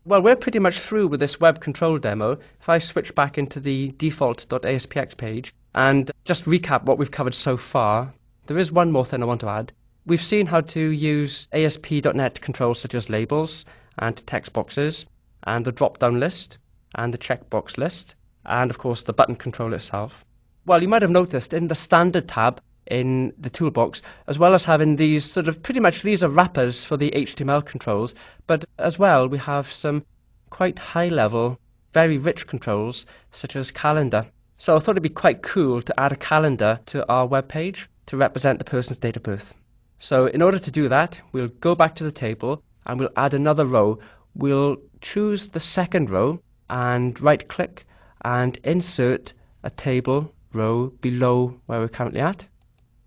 Well, we're pretty much through with this web control demo. If I switch back into the default.aspx page and just recap what we've covered so far, there is one more thing I want to add. We've seen how to use ASP.NET controls such as labels and text boxes and the drop-down list and the checkbox list and, of course, the button control itself. Well, you might have noticed in the Standard tab in the toolbox, as well as having these sort of pretty much these are wrappers for the HTML controls, but as well we have some quite high-level, very rich controls such as calendar. So I thought it'd be quite cool to add a calendar to our web page to represent the person's date of birth. So in order to do that, we'll go back to the table and we'll add another row. We'll choose the second row and right-click and insert a table row below where we're currently at.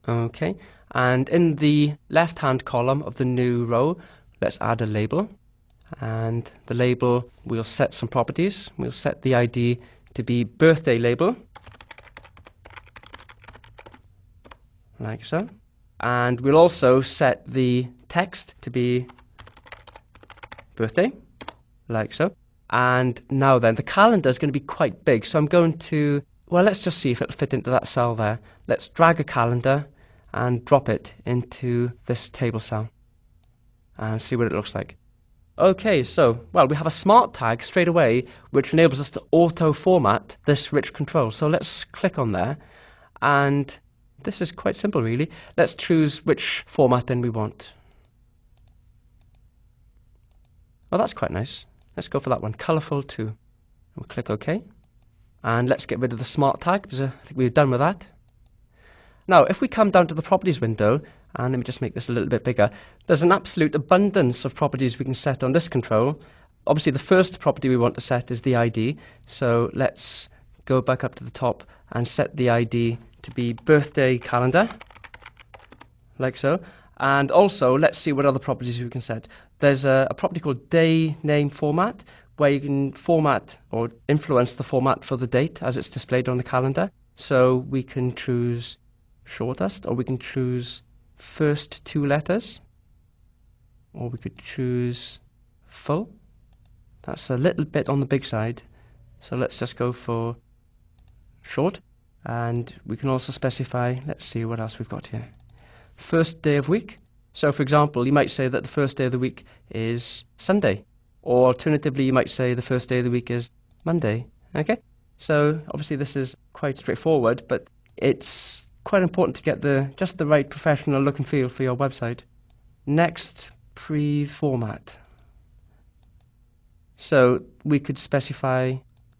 Okay, and in the left-hand column of the new row, let's add a label. And the label, we'll set some properties. We'll set the ID to be birthday label, like so. And we'll also set the text to be birthday, like so. And now then, the calendar is going to be quite big, so I'm going to, well, let's just see if it'll fit into that cell there. Let's drag a calendar and drop it into this table cell and see what it looks like. Okay, so, well, we have a smart tag straight away which enables us to auto-format this rich control. So let's click on there, and this is quite simple really. Let's choose which formatting we want. Oh, that's quite nice. Let's go for that one, colourful too. We'll click OK. And let's get rid of the smart tag because I think we're done with that. Now, if we come down to the properties window, and let me just make this a little bit bigger, there's an absolute abundance of properties we can set on this control. Obviously, the first property we want to set is the ID. So let's go back up to the top and set the ID to be birthday calendar, like so. And also, let's see what other properties we can set. There's a property called day name format, where you can format or influence the format for the date as it's displayed on the calendar. So we can choose shortest, or we can choose first two letters, or we could choose full. That's a little bit on the big side, so let's just go for short. And we can also specify, let's see what else we've got here, first day of week. So for example, you might say that the first day of the week is Sunday, or alternatively you might say the first day of the week is Monday. Okay, so obviously this is quite straightforward, but it's quite important to get just the right professional look and feel for your website. Next, pre-format. So we could specify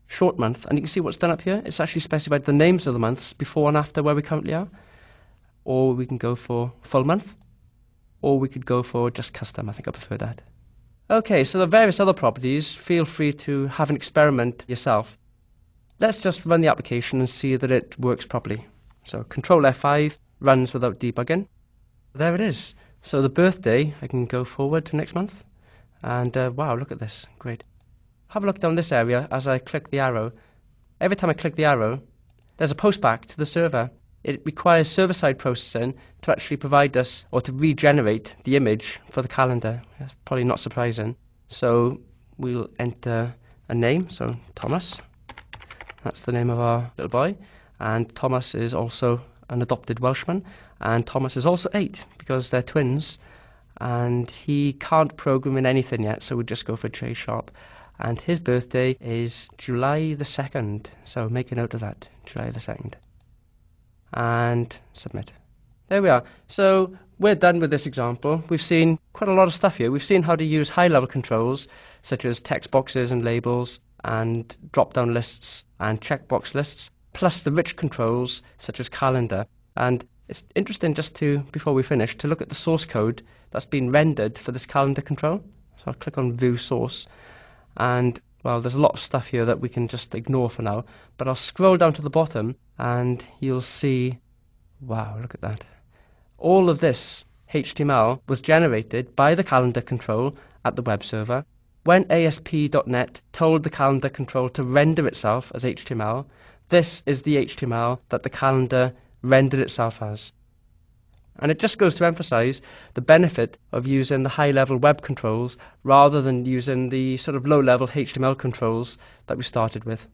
short month, and you can see what's done up here. It's actually specified the names of the months before and after where we currently are. Or we can go for full month, or we could go for just custom. I think I prefer that. Okay, so the various other properties, feel free to have an experiment yourself. Let's just run the application and see that it works properly. So Control F5 runs without debugging. There it is. So the birthday, I can go forward to next month. And wow, look at this. Great. Have a look down this area as I click the arrow. Every time I click the arrow, there's a postback to the server. It requires server-side processing to actually provide us, or to regenerate the image for the calendar. That's probably not surprising. So we'll enter a name, so Thomas. That's the name of our little boy. And Thomas is also an adopted Welshman. And Thomas is also 8 because they're twins. And he can't program in anything yet, so we'll just go for J#. And his birthday is July the 2nd. So make a note of that, July the 2nd. And submit. There we are. So we're done with this example. We've seen quite a lot of stuff here. We've seen how to use high-level controls, such as text boxes and labels, and drop-down lists and checkbox lists, plus the rich controls, such as calendar. And it's interesting just to, before we finish, to look at the source code that's been rendered for this calendar control. So I'll click on View Source. And, well, there's a lot of stuff here that we can just ignore for now. But I'll scroll down to the bottom, and you'll see, wow, look at that. All of this HTML was generated by the calendar control at the web server. When ASP.NET told the calendar control to render itself as HTML, this is the HTML that the calendar rendered itself as. And it just goes to emphasize the benefit of using the high-level web controls rather than using the sort of low-level HTML controls that we started with.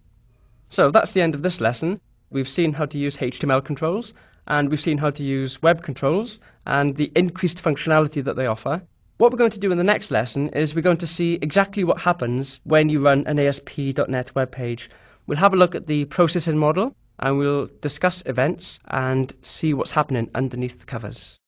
So that's the end of this lesson. We've seen how to use HTML controls, and we've seen how to use web controls and the increased functionality that they offer. What we're going to do in the next lesson is we're going to see exactly what happens when you run an ASP.NET web page. We'll have a look at the processing model, and we'll discuss events and see what's happening underneath the covers.